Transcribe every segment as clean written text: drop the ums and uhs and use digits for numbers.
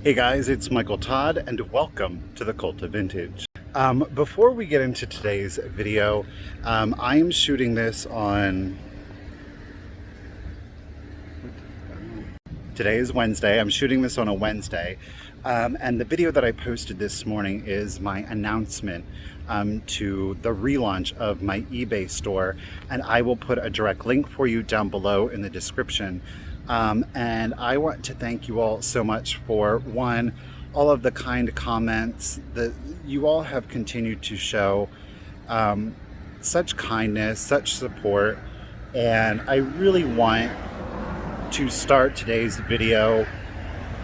Hey guys, it's Michael Todd and welcome to the Cult of Vintage. Before we get into today's video, I am shooting this on, today is Wednesday, I'm shooting this on a Wednesday, and the video that I posted this morning is my announcement to the relaunch of my eBay store, and I will put a direct link for you down below in the description. And I want to thank you all so much for, one, all of the kind comments that you all have continued to show, such kindness, such support, and I really want to start today's video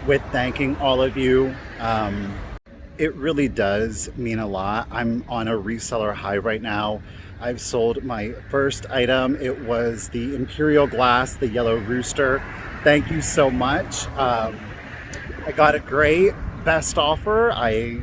with thanking all of you. It really does mean a lot. I'm on a reseller high right now. I've sold my first item. It was the Imperial Glass, the Yellow Rooster. Thank you so much. I got a great best offer. I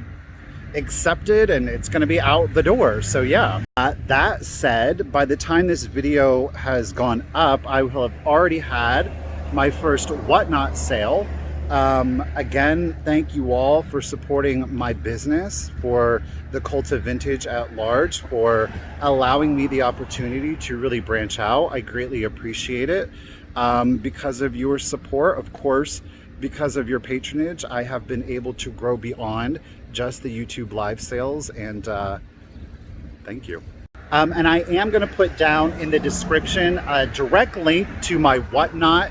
accepted and it's going to be out the door. So yeah. That said, by the time this video has gone up, I will have already had my first Whatnot sale. Again, thank you all for supporting my business, for the Cult of Vintage at large, for allowing me the opportunity to really branch out. I greatly appreciate it. Because of your support, of course, because of your patronage, I have been able to grow beyond just the YouTube live sales, and thank you. And I am going to put down in the description a direct link to my Whatnot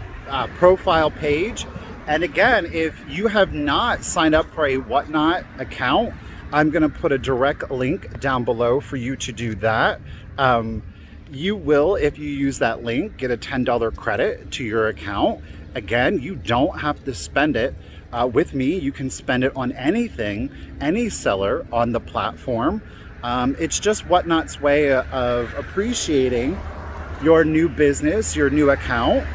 profile page. And again, if you have not signed up for a Whatnot account, I'm going to put a direct link down below for you to do that. You will, if you use that link, get a $10 credit to your account. Again, you don't have to spend it with me. You can spend it on anything, any seller on the platform. It's just Whatnot's way of appreciating your new business, your new account.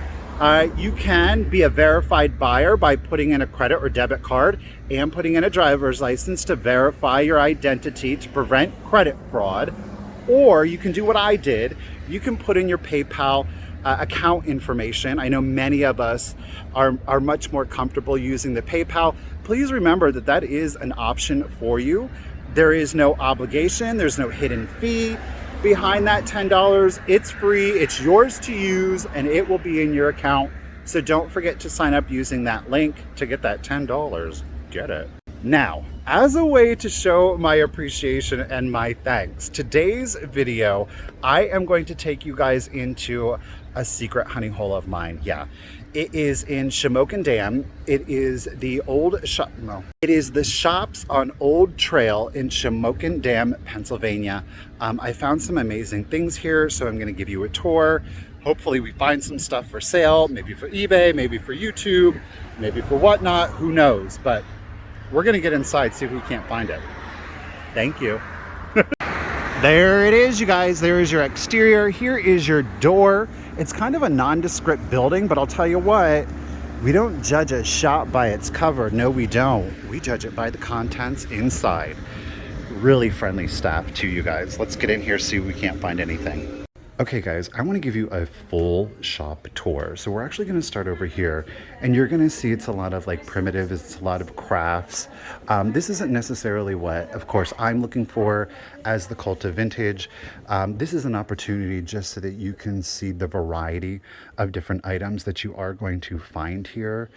You can be a verified buyer by putting in a credit or debit card and putting in a driver's license to verify your identity to prevent credit fraud. Or you can do what I did. You can put in your PayPal account information. I know many of us are much more comfortable using the PayPal. Please remember that that is an option for you. There is no obligation. There's no hidden fee behind that $10. It's free, it's yours to use, and it will be in your account. So don't forget to sign up using that link to get that $10. Get it. Now, as a way to show my appreciation and my thanks, today's video, I am going to take you guys into a secret honey hole of mine. Yeah. It is in Shamokin Dam. It is the old shop. No, it is the shops on Old Trail in Shamokin Dam, Pennsylvania. I found some amazing things here, so I'm going to give you a tour. Hopefully we find some stuff for sale, maybe for eBay, maybe for YouTube, maybe for Whatnot, who knows, but we're going to get inside, see if we can't find it. Thank you. There it is, you guys. There is your exterior. Here is your door. It's kind of a nondescript building, but I'll tell you what, we don't judge a shop by its cover. No, we don't. We judge it by the contents inside. Really friendly staff too, you guys. Let's get in here, see if we can't find anything. Okay guys, I want to give you a full shop tour. So we're actually going to start over here, and you're going to see it's a lot of like primitive, it's a lot of crafts. This isn't necessarily what, of course, I'm looking for as the Cult of Vintage. This is an opportunity just so that you can see the variety of different items that you are going to find here.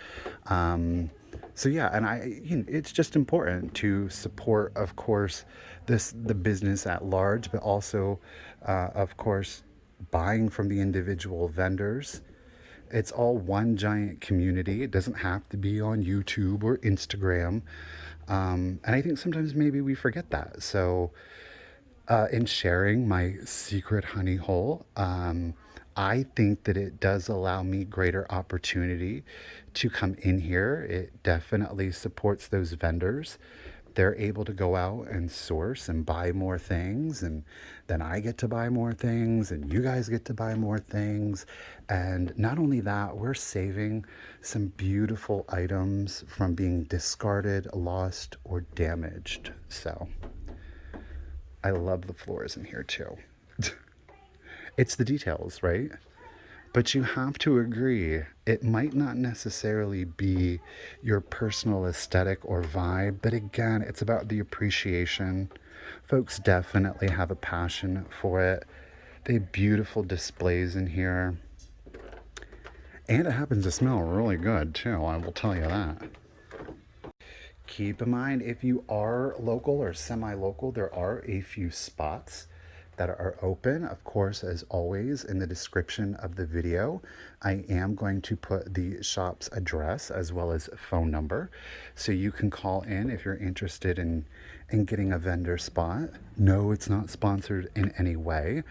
So yeah, and it's just important to support, of course, the business at large, but also, of course, buying from the individual vendors. It's all one giant community. It doesn't have to be on YouTube or Instagram. And I think sometimes maybe we forget that. So in sharing my secret honey hole, I think that it does allow me greater opportunity to come in here. It definitely supports those vendors. They're able to go out and source and buy more things, and then I get to buy more things, and you guys get to buy more things. And not only that, we're saving some beautiful items from being discarded, lost, or damaged. So I love the floors in here too. It's the details, right? But you have to agree, it might not necessarily be your personal aesthetic or vibe, but again, it's about the appreciation. Folks definitely have a passion for it. They have beautiful displays in here. And it happens to smell really good too, I will tell you that. Keep in mind, if you are local or semi-local, there are a few spots that are open. Of course, as always, in the description of the video, I am going to put the shop's address as well as phone number, so you can call in if you're interested in getting a vendor spot. No, it's not sponsored in any way.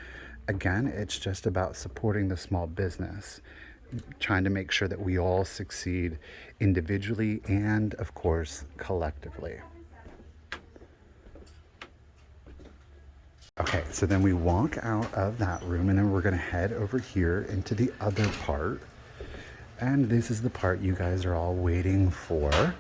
Again, it's just about supporting the small business, trying to make sure that we all succeed individually and, of course, collectively. Okay, so then we walk out of that room and then we're going to head over here into the other part. And this is the part you guys are all waiting for.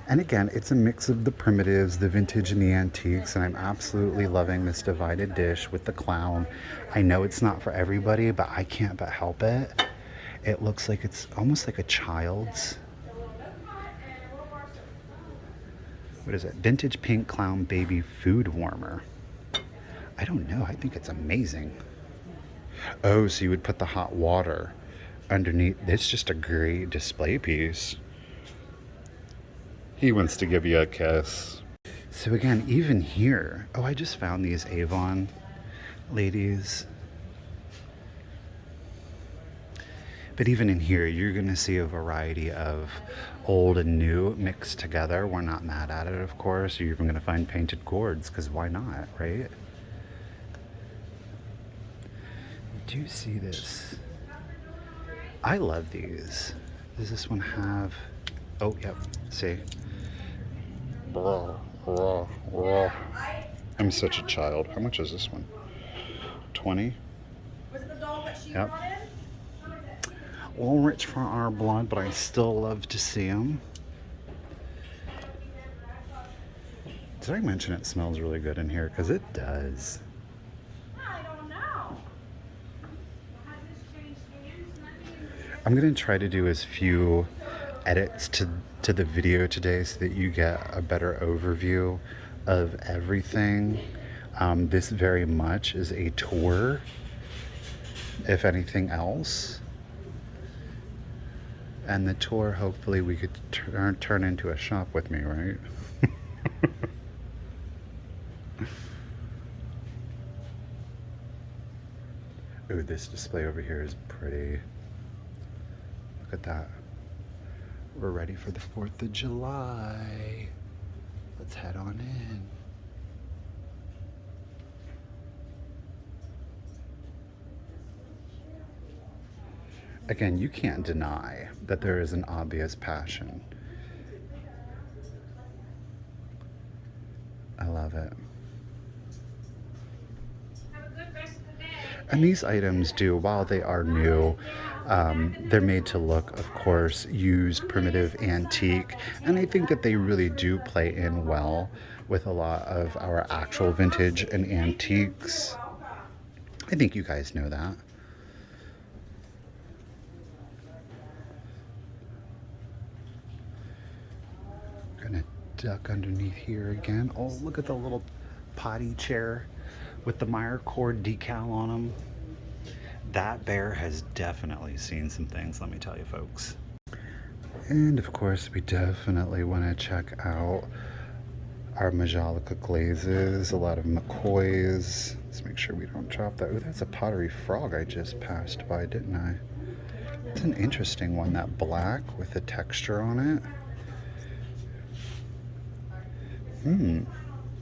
And again, it's a mix of the primitives, the vintage, and the antiques, and I'm absolutely loving this divided dish with the clown. I know it's not for everybody, but I can't but help it. It looks like it's almost like a child's. What is it? Vintage pink clown baby food warmer. I don't know. I think it's amazing. Oh, so you would put the hot water underneath. It's just a great display piece. He wants to give you a kiss. So again, even here, oh, I just found these Avon ladies. But even in here, you're going to see a variety of old and new mixed together. We're not mad at it, of course. You're even going to find painted gourds, because why not, right? Do you see this? I love these. Does this one have... Oh, yep. See? I'm such a child. How much is this one? 20? Was it the doll that she brought in? A little rich for our blood, but I still love to see them. Did I mention it smells really good in here? Because it does. I don't know. I'm going to try to do as few edits to the video today so that you get a better overview of everything. This very much is a tour, if anything else. And the tour, hopefully we could turn into a shop with me, right? Ooh, this display over here is pretty. Look at that. We're ready for the 4th of July. Let's head on in. Again, you can't deny that there is an obvious passion. I love it. And these items do, while they are new, they're made to look, of course, used, primitive, antique, and I think that they really do play in well with a lot of our actual vintage and antiques. I think you guys know that. Gonna duck underneath here again. Oh, look at the little potty chair with the Meyer cord decal on them. That bear has definitely seen some things, let me tell you, folks. And of course, we definitely want to check out our Majolica glazes, a lot of McCoys. Let's make sure we don't drop that. Oh, that's a pottery frog I just passed by, didn't I? It's an interesting one, that black with the texture on it.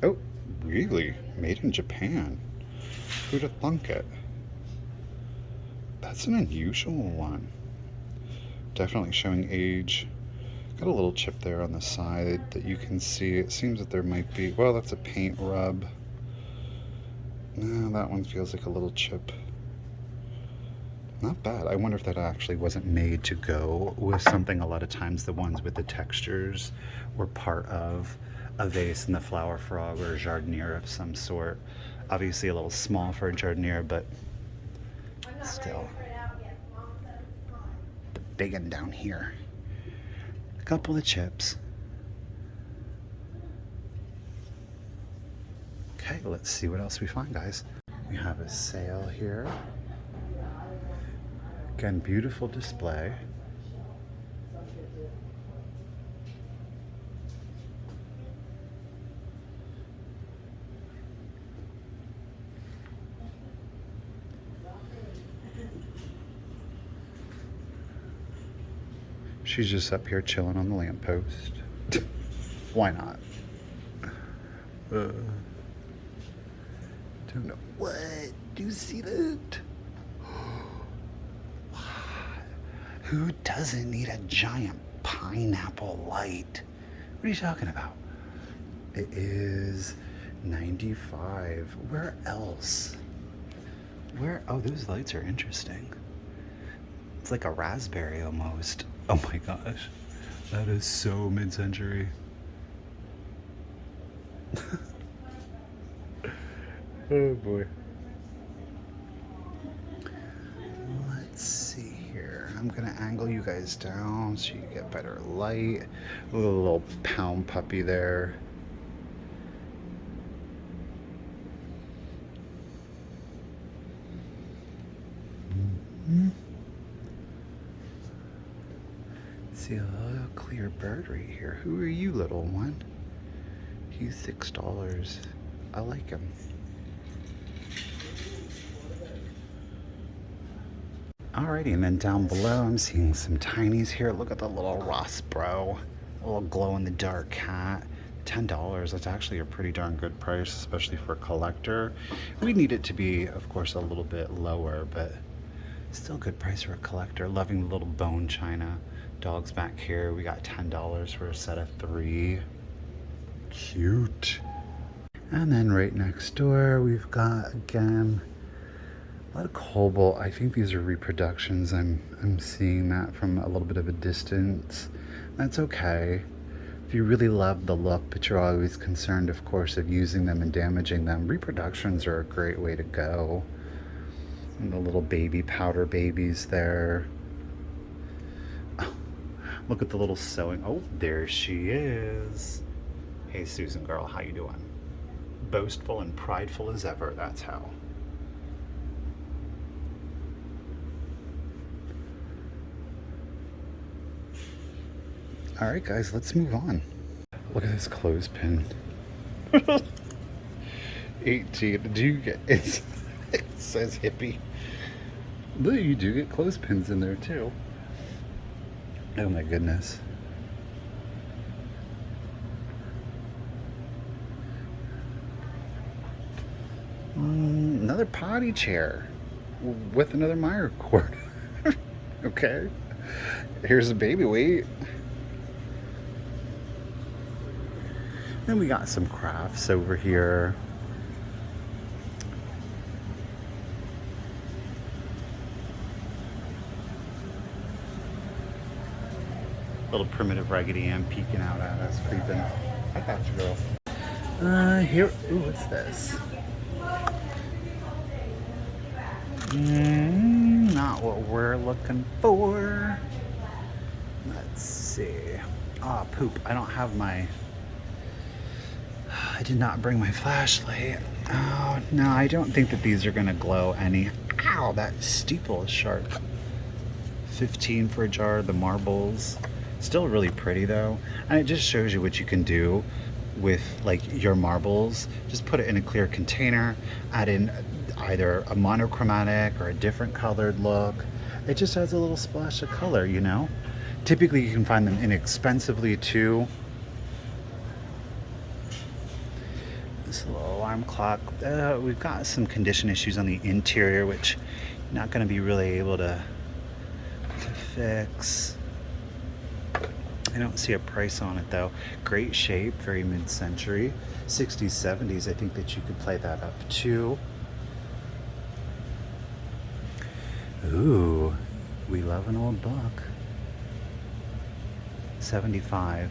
Oh, really? Made in Japan. Who'd have thunk it? That's an unusual one. Definitely showing age. Got a little chip there on the side that you can see. It seems that there might be, well, that's a paint rub. No, that one feels like a little chip. Not bad. I wonder if that actually wasn't made to go with something. A lot of times the ones with the textures were part of a vase in the flower frog or a jardiniere of some sort. Obviously a little small for a jardiniere, but still. The big one down here. A couple of chips. Okay, let's see what else we find, guys. We have a sale here. Again, beautiful display. She's just up here chilling on the lamppost. Why not? Don't know. What? Do you see that? Who doesn't need a giant pineapple light? What are you talking about? It is 95. Where else? Where? Oh, those lights are interesting. It's like a raspberry almost. Oh my gosh. That is so mid-century. Oh boy. Let's see here. I'm gonna angle you guys down so you get better light. A little pound puppy there. See a little clear bird right here. Who are you, little one? He's $6. I like him. Alrighty, and then down below I'm seeing some tinies here. Look at the little Ross Bro. A little glow-in-the-dark cat. $10. That's actually a pretty darn good price, especially for a collector. We need it to be, of course, a little bit lower, but still a good price for a collector. Loving the little bone china. Dogs back here. We got $10 for a set of 3. Cute. And then right next door we've got, again, a lot of cobalt. I think these are reproductions. I'm seeing that from a little bit of a distance. That's okay. If you really love the look, but you're always concerned, of course, of using them and damaging them, reproductions are a great way to go. And the little baby powder babies there. Oh, look at the little sewing. Oh, there she is. Hey, Susan girl, how you doing? Boastful and prideful as ever, that's how. All right, guys, let's move on. Look at this clothespin. 18. Do you get it? It says hippie. Look, you do get clothespins in there too. Oh my goodness. Another potty chair with another Meyer cord. Okay. Here's a baby weight. Then we got some crafts over here. Little primitive Raggedy Ann peeking out at us, creeping. I got you, girl. Here, ooh, what's this? Not what we're looking for. Let's see. Ah, poop. I don't have my... I did not bring my flashlight. Oh, no, I don't think that these are gonna glow any. Ow, that steeple is sharp. 15 for a jar of the marbles. Still really pretty though. And it just shows you what you can do with like your marbles. Just put it in a clear container, add in either a monochromatic or a different colored look. It just adds a little splash of color, you know? Typically you can find them inexpensively too. This little alarm clock. We've got some condition issues on the interior, which you're not going to be really able to fix. I don't see a price on it though. Great shape, very mid-century. 60s, 70s, I think that you could play that up too. Ooh, we love an old book. 75.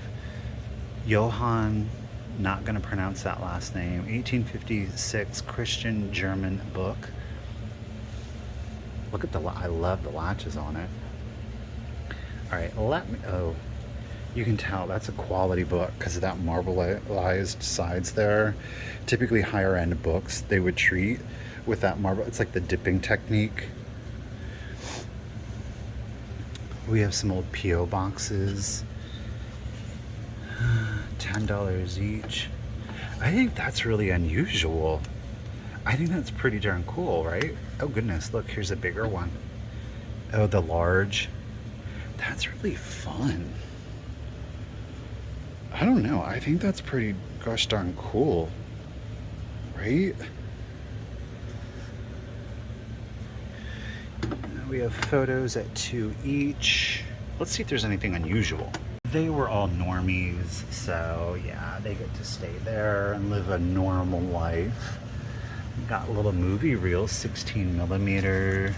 Johann, not going to pronounce that last name. 1856 Christian German book. Look at I love the latches on it. All right, oh, you can tell that's a quality book because of that marbleized sides there. Typically higher end books, they would treat with that marble. It's like the dipping technique. We have some old P.O. boxes. $10 each. I think that's really unusual. I think that's pretty darn cool, right? Oh goodness, look, here's a bigger one. Oh, the large. That's really fun. I don't know. I think that's pretty gosh darn cool, right? We have photos at 2 each. Let's see if there's anything unusual. They were all normies, so yeah, they get to stay there and live a normal life. Got little movie reels, 16 millimeter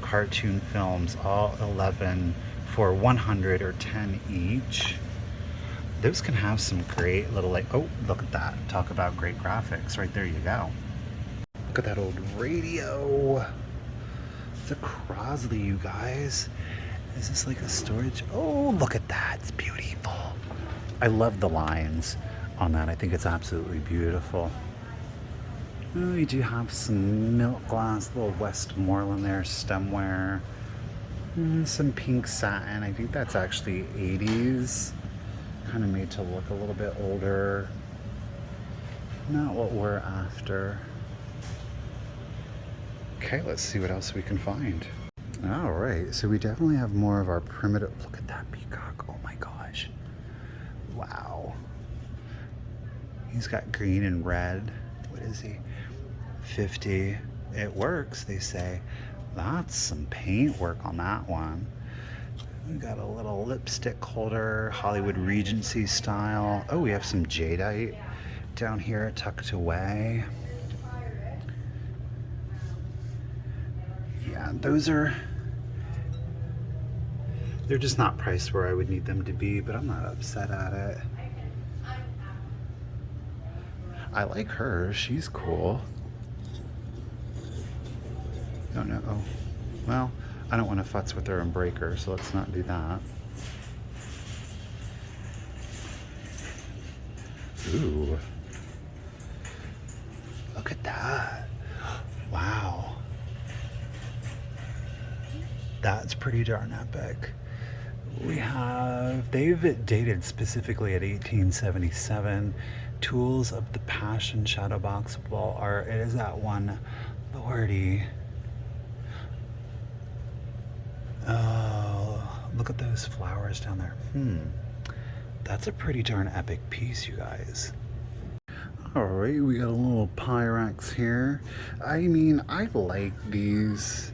cartoon films, all 11 for 100 or 10 each. Those can have some great little, like, oh, look at that. Talk about great graphics. Right there you go. Look at that old radio. It's a Crosley, you guys. Is this like a storage? Oh, look at that. It's beautiful. I love the lines on that. I think it's absolutely beautiful. Oh, we do have some milk glass, little Westmoreland there, stemware. Some pink satin. I think that's actually 80s. Kind of made to look a little bit older. Not what we're after. Okay, let's see what else we can find. All right, so we definitely have more of our primitive. Look at that peacock. Oh my gosh. Wow. He's got green and red. What is he? 50. It works, they say. That's some paint work on that one. We got a little lipstick holder, Hollywood Regency style. Oh, we have some jadeite down here tucked away. Yeah, they're just not priced where I would need them to be, but I'm not upset at it. I like her, she's cool. Oh no, oh, well, I don't want to futz with her and break her, so let's not do that. Ooh. Look at that. Wow. That's pretty darn epic. They've dated specifically at 1877. Tools of the Passion shadow box wall art. It is that one, lordy. Oh, look at those flowers down there. That's a pretty darn epic piece, you guys. All right, we got a little Pyrex here. I mean, I like these.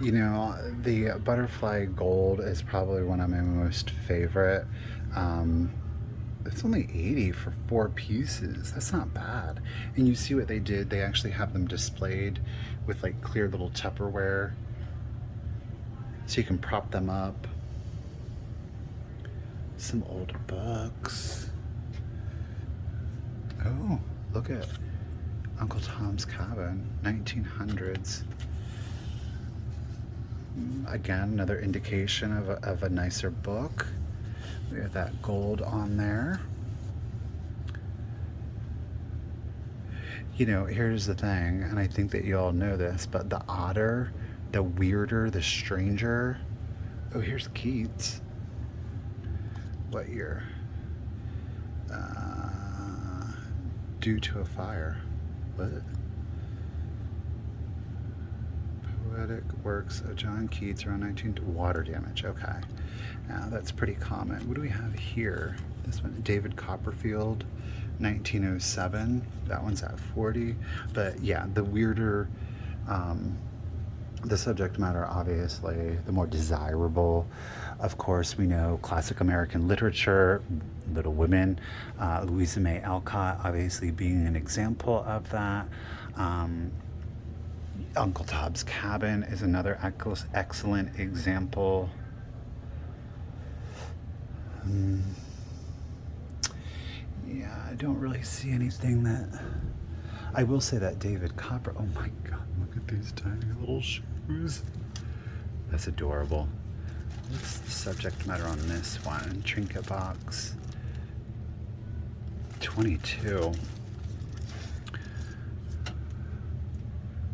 You know, the butterfly gold is probably one of my most favorite. It's only 80 for 4 pieces. That's not bad. And you see what they did? They actually have them displayed with like clear little Tupperware, so you can prop them up. Some old books. Oh, look at Uncle Tom's Cabin, 1900s. Again, another indication of a nicer book. We have that gold on there. You know, here's the thing, and I think that you all know this, but the odder, the weirder, the stranger. Oh, here's Keats. What year? Due to a fire. What? Poetic works of John Keats around 19... Water damage, okay. Now that's pretty common. What do we have here? This one, David Copperfield, 1907. That one's at 40. But yeah, the weirder the subject matter, obviously, the more desirable. Of course, we know classic American literature, Little Women, Louisa May Alcott obviously being an example of that. Uncle Tom's Cabin is another excellent example. Yeah, I don't really see anything that... I will say that David Copper... Oh my God, look Look at these tiny little shoes. That's adorable. What's the subject matter on this one? Trinket box. 22. You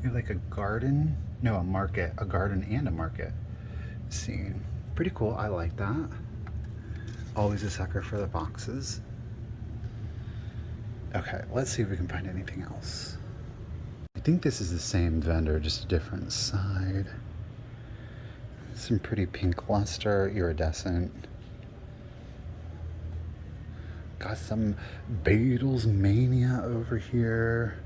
have like a garden? No, a market. A garden and a market scene. Pretty cool. I like that. Always a sucker for the boxes. Okay, let's see if we can find anything else. I think this is the same vendor, just a different side. Some pretty pink luster, iridescent. Got some Beatles mania over here.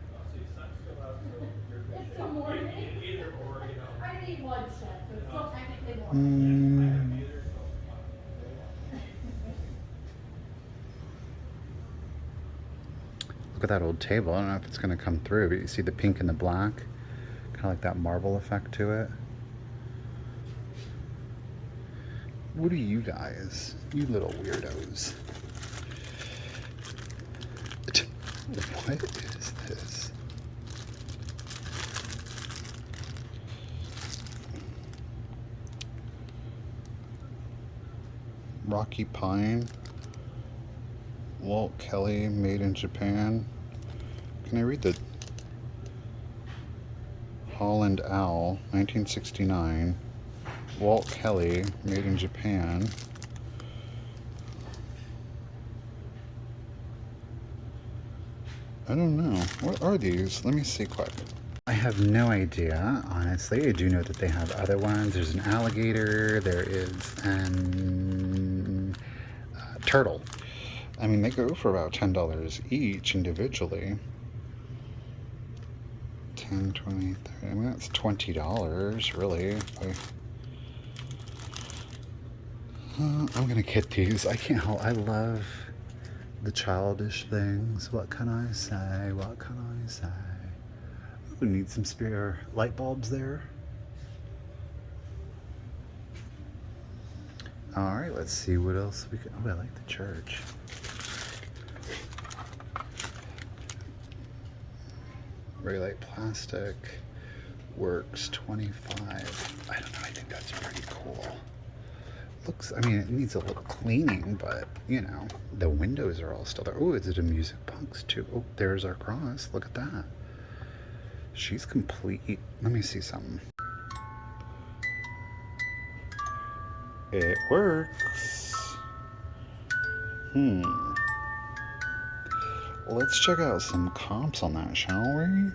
Look at that old table. I don't know if it's going to come through, but you see the pink and the black? Kind of like that marble effect to it. What are you guys? You little weirdos. What is this? Rocky Pine. Walt Kelly, made in Japan. Can I read the Holland Owl, 1969. Walt Kelly, made in Japan. I don't know. What are these? Let me see quick. I have no idea, honestly. I do know that they have other ones. There's an alligator. There is an turtle. I mean, they go for about $10 each individually. 10, 20, 30. I mean, that's $20, really. I'm gonna get these. I can't help. I love the childish things. What can I say? What can I say? We need some spare light bulbs there. All right, let's see what else we can. Oh, I like the church. Raylight plastic works 25. I don't know. I think that's pretty cool. Looks. I mean, it needs a little cleaning, but you know, the windows are all still there. Oh, is it a music box too? Oh, there's our cross. Look at that. She's complete. Let me see something. It works. Let's check out some comps on that, shall we?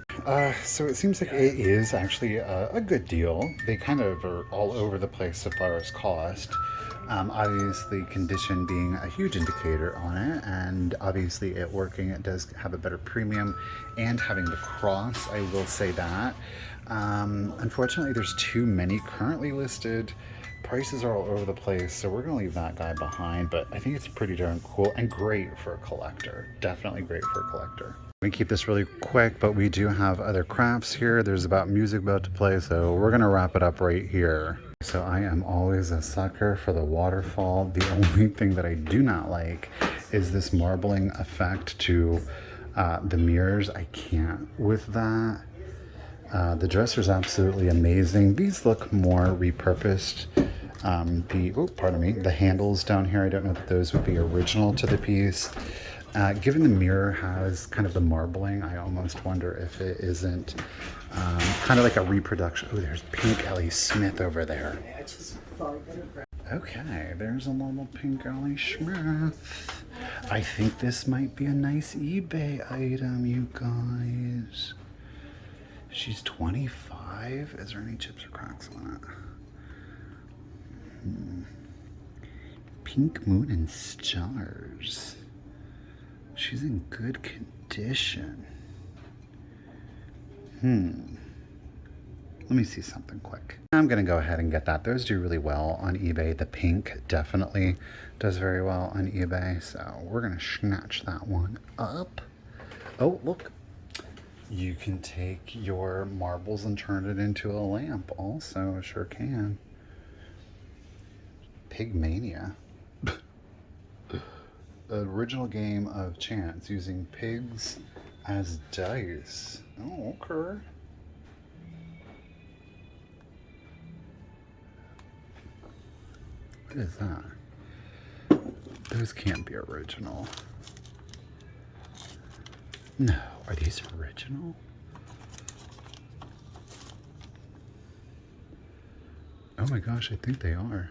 So it seems like it is actually a good deal. They kind of are all over the place so far as cost. Obviously, condition being a huge indicator on it, and obviously it working, it does have a better premium, and having the cross, I will say that. Unfortunately, there's too many currently listed. Prices are all over the place, so we're gonna leave that guy behind, but I think it's pretty darn cool and great for a collector. Definitely great for a collector. We keep this really quick, but we do have other crafts here. There's about music about to play, so we're gonna wrap it up right here. So I am always a sucker for the waterfall. The only thing that I do not like is this marbling effect to the mirrors. I can't with that. The dresser's absolutely amazing. These look more repurposed. The handles down here, I don't know that those would be original to the piece. Given the mirror has kind of the marbling, I almost wonder if it isn't kind of like a reproduction. Oh, there's pink Ellie Smith over there. Okay, there's a little pink Ellie Smith. I think this might be a nice eBay item, you guys. She's 25. Is there any chips or cracks on it? Pink Moon and Stars. She's in good condition. Let me see something quick. I'm gonna go ahead and get that. Those do really well on eBay. The pink definitely does very well on eBay. So we're gonna snatch that one up. Oh, look. You can take your marbles and turn it into a lamp also. Sure can. Pigmania. Original game of chance using pigs as dice. Oh, okay. What is that? Those can't be original. No, are these original? Oh my gosh, I think they are.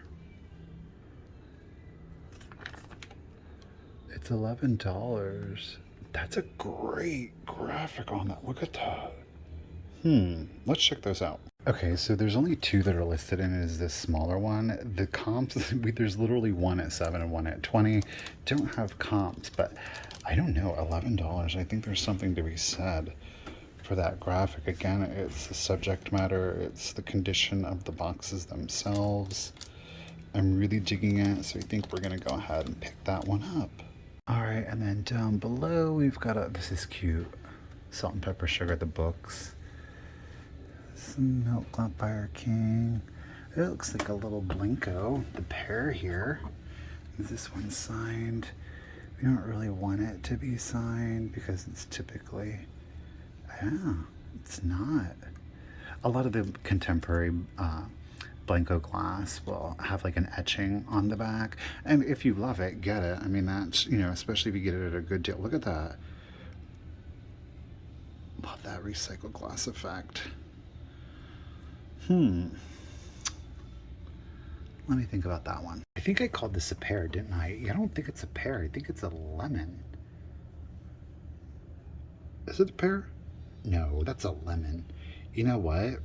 It's $11. That's a great graphic on that. Look at that. Let's check those out. Okay, so there's only two that are listed, and it is this smaller one. The comps, there's literally one at 7 and one at 20. Don't have comps, but I don't know, $11. I think there's something to be said for that graphic. Again, it's the subject matter, it's the condition of the boxes themselves. I'm really digging it, so I think we're gonna go ahead and pick that one up. All right, and then down below we've got this is cute, Salt and Pepper Sugar, the books. Some Milk Fire King. It looks like a little Blinko. The pair here. Is this one signed? We don't really want it to be signed because it's typically, it's not. A lot of the contemporary Blanco glass will have like an etching on the back, and if you love it, get it. I mean, that's, you know, especially if you get it at a good deal. Look at that. Love that recycled glass effect. Let me think about that one. I think I called this a pear, didn't I? I don't think it's a pear. I think it's a lemon. Is it a pear? No, that's a lemon. You know what?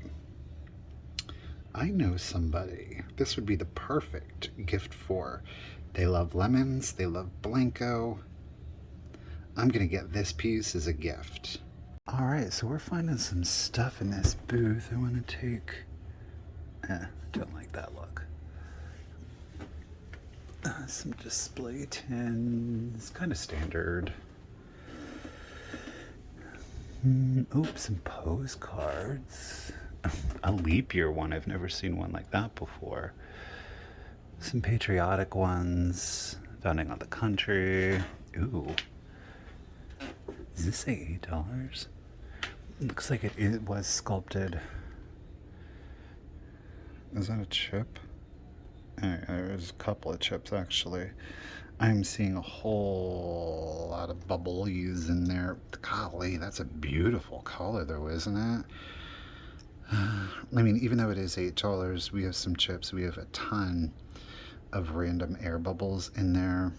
I know somebody this would be the perfect gift for. They love lemons. They love Blanco. I'm going to get this piece as a gift. All right, so we're finding some stuff in this booth. I want to take... don't like that look. Some display tins, kind of standard. Some postcards. A leap year one, I've never seen one like that before. Some patriotic ones, founding on the country. Ooh. Does this say $8? Looks like it was sculpted. Is that a chip? There's a couple of chips actually. I'm seeing a whole lot of bubblies in there. Golly, that's a beautiful color though, isn't it? I mean, even though it is $8, we have some chips. We have a ton of random air bubbles in there.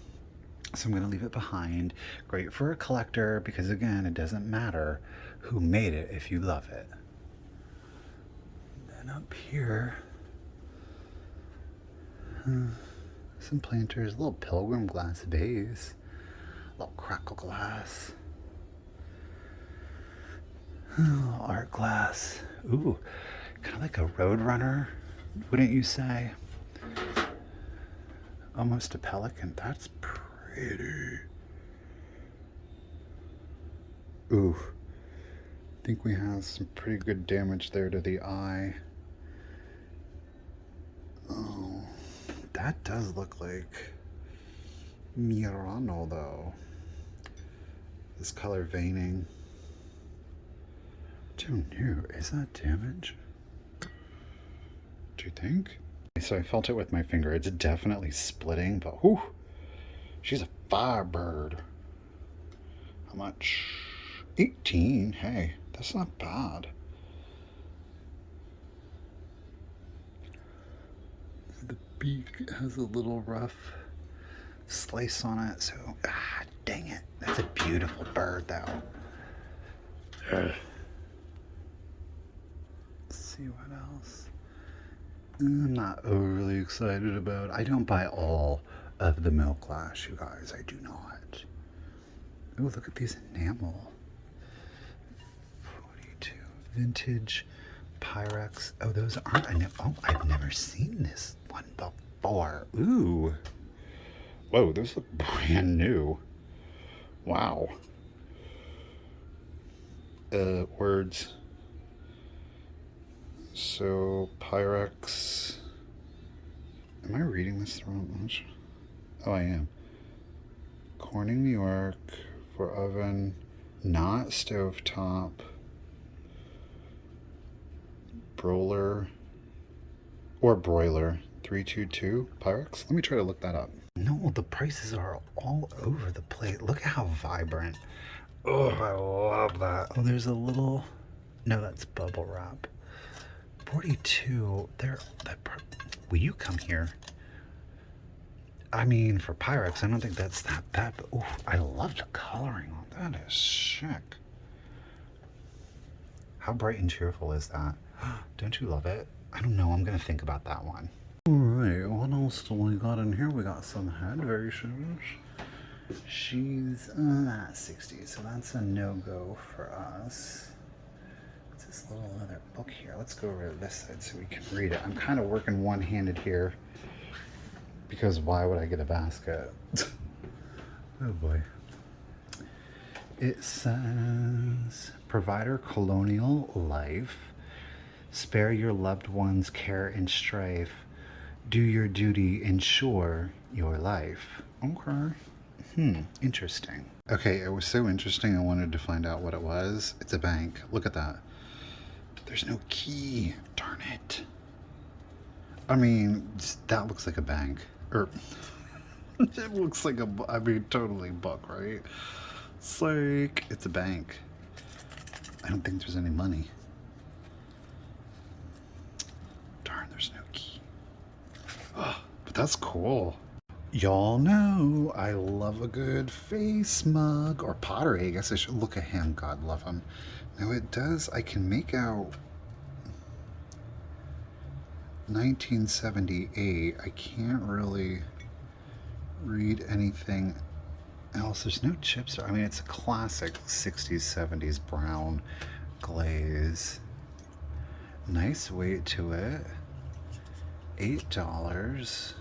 So I'm going to leave it behind. Great for a collector because, again, it doesn't matter who made it if you love it. And then up here, some planters, a little pilgrim glass vase, a little crackle glass, a little art glass. Ooh, kind of like a Roadrunner, wouldn't you say? Almost a pelican. That's pretty. Ooh, I think we have some pretty good damage there to the eye. Oh, that does look like Murano though. This color veining. Don't know, is that damage? Do you think? So I felt it with my finger. It's definitely splitting, but whew, she's a firebird. How much? 18. Hey, that's not bad. The beak has a little rough slice on it, so dang it. That's a beautiful bird though. Let's see what else. I'm not overly excited about. I don't buy all of the milk glass, you guys. I do not. Oh, look at these enamel. 42 vintage Pyrex. Oh, those aren't. Oh, I've never seen this one before. Ooh. Whoa, those look brand new. Wow. Words. So, Pyrex. Am I reading this wrong? Oh, I am. Corning, New York, for oven, not stovetop. Broiler. Or broiler. 322 Pyrex. Let me try to look that up. No, the prices are all over the place. Look at how vibrant. Oh, I love that. Oh, there's a little, no, that's bubble wrap. 42, will you come here? I mean, for Pyrex, I don't think that's that bad, but ooh, I love the coloring on that. Is sick. How bright and cheerful is that? Don't you love it? I don't know, I'm gonna think about that one. All right, what else do we got in here? We got some head variations. She's at 60, so that's a no-go for us. What's this little leather book here? Let's go over to this side so we can read it. I'm kind of working one-handed here because why would I get a basket? Oh boy. It says, Provider Colonial Life. Spare your loved ones care and strife. Do your duty, ensure your life. Okay. Interesting. Okay, it was so interesting I wanted to find out what it was. It's a bank. Look at that. There's no key. Darn it. I mean, that looks like a bank. Or, it looks like a, I mean, totally book, right? It's like, it's a bank. I don't think there's any money. Darn, there's no key. Oh, but that's cool. Y'all know I love a good face mug or pottery. I guess I should look at him. God love him. Now it does, I can make out 1978. I can't really read anything else. There's no chips. I mean, it's a classic 60s, 70s brown glaze. Nice weight to it. $8.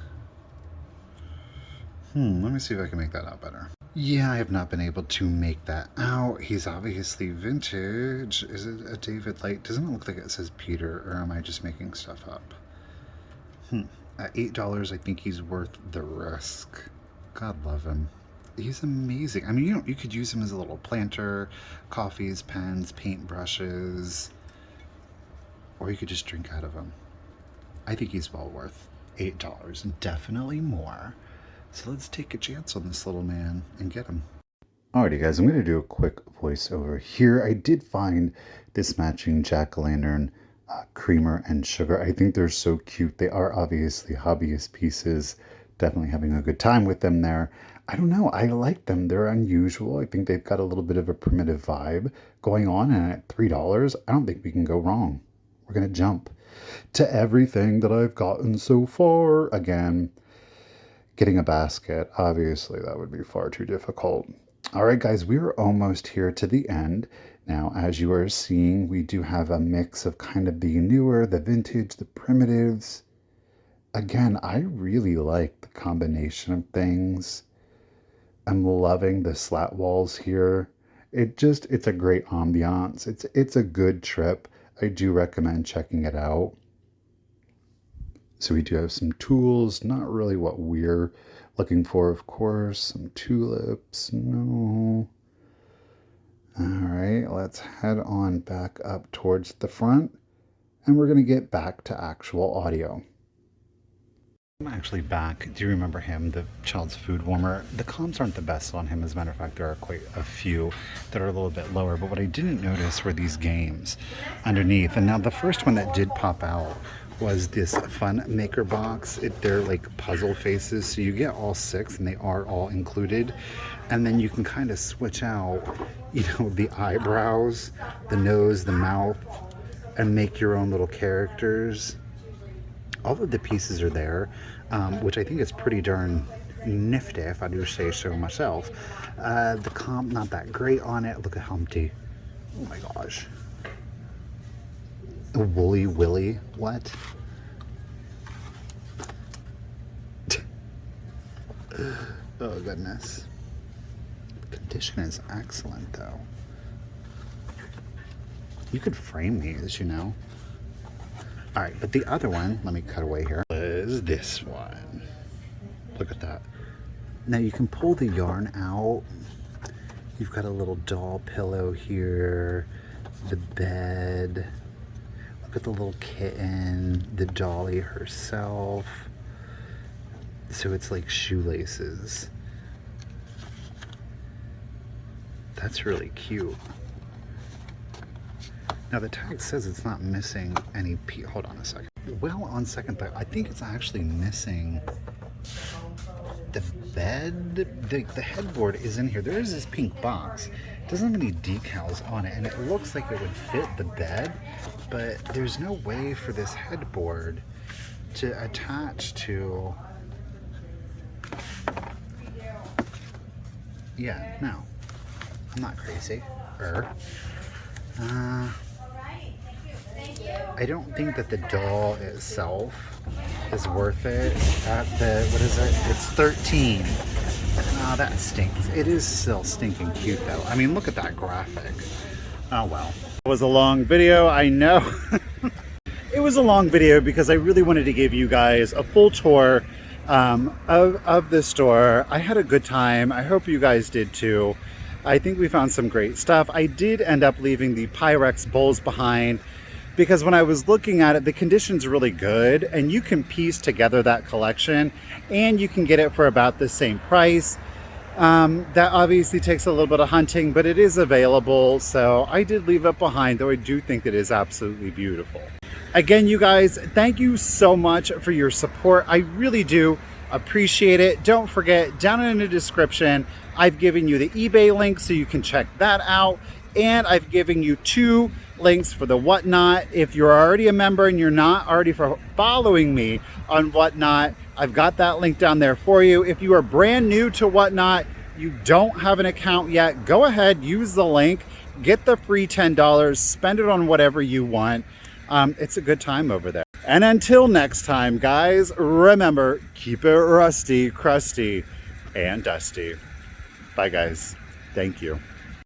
Let me see if I can make that out better. Yeah, I have not been able to make that out. He's obviously vintage. Is it a David Light? Doesn't it look like it says Peter, or am I just making stuff up? At $8, I think he's worth the risk. God love him. He's amazing. I mean, you could use him as a little planter, coffees, pens, paint brushes, or you could just drink out of him. I think he's well worth $8, and definitely more. So let's take a chance on this little man and get him. Alrighty guys, I'm going to do a quick voiceover here. I did find this matching jack-o'-lantern creamer and sugar. I think they're so cute. They are obviously hobbyist pieces. Definitely having a good time with them there. I don't know. I like them. They're unusual. I think they've got a little bit of a primitive vibe going on. And at $3, I don't think we can go wrong. We're going to jump to everything that I've gotten so far. Again, getting a basket, obviously that would be far too difficult. All right, guys, we are almost here to the end. Now, as you are seeing, we do have a mix of kind of the newer, the vintage, the primitives. Again, I really like the combination of things. I'm loving the slat walls here. It's a great ambiance. It's a good trip. I do recommend checking it out. So we do have some tools, not really what we're looking for, of course. Some tulips, no. All right, let's head on back up towards the front, and we're gonna get back to actual audio. I'm actually back. Do you remember him, the child's food warmer? The comms aren't the best on him. As a matter of fact, there are quite a few that are a little bit lower, but what I didn't notice were these games underneath. And now the first one that did pop out was this fun maker box. They're like puzzle faces, so you get all 6 and they are all included. And then you can kind of switch out, the eyebrows, the nose, the mouth, and make your own little characters. All of the pieces are there, which I think is pretty darn nifty, if I do say so myself. The comp, not that great on it. Look at Humpty. Oh my gosh. A Woolly Willy? What? Oh goodness. The condition is excellent though. You could frame these, All right, but the other one, let me cut away here, is this one. Look at that. Now you can pull the yarn out. You've got a little doll pillow here, the bed. Look at the little kitten, the dolly herself. So it's like shoelaces. That's really cute. Now the tag says it's not missing any hold on a second. Well, on second thought, I think it's actually missing the bed. The headboard is in here. There is this pink box. It doesn't have any decals on it, and it looks like it would fit the bed, but there's no way for this headboard to attach to. Yeah, no. I'm not crazy. I don't think that the doll itself is worth it at the, what is it? It's 13. Oh, that stinks. It is still stinking cute though. I mean, look at that graphic. Oh well. It was a long video, I know. It was a long video because I really wanted to give you guys a full tour of the store. I had a good time. I hope you guys did too. I think we found some great stuff. I did end up leaving the Pyrex bowls behind because when I was looking at it, the condition's really good and you can piece together that collection and you can get it for about the same price. That obviously takes a little bit of hunting, but it is available. So I did leave it behind, though I do think it is absolutely beautiful. Again, you guys, thank you so much for your support. I really do appreciate it. Don't forget, down in the description, I've given you the eBay link so you can check that out. And I've given you 2 links for the Whatnot. If you're already a member and you're not already following me on Whatnot, I've got that link down there for you. If you are brand new to Whatnot, you don't have an account yet, go ahead, use the link, get the free $10, spend it on whatever you want. It's a good time over there. And until next time, guys, remember, keep it rusty, crusty, and dusty. Bye, guys. Thank you.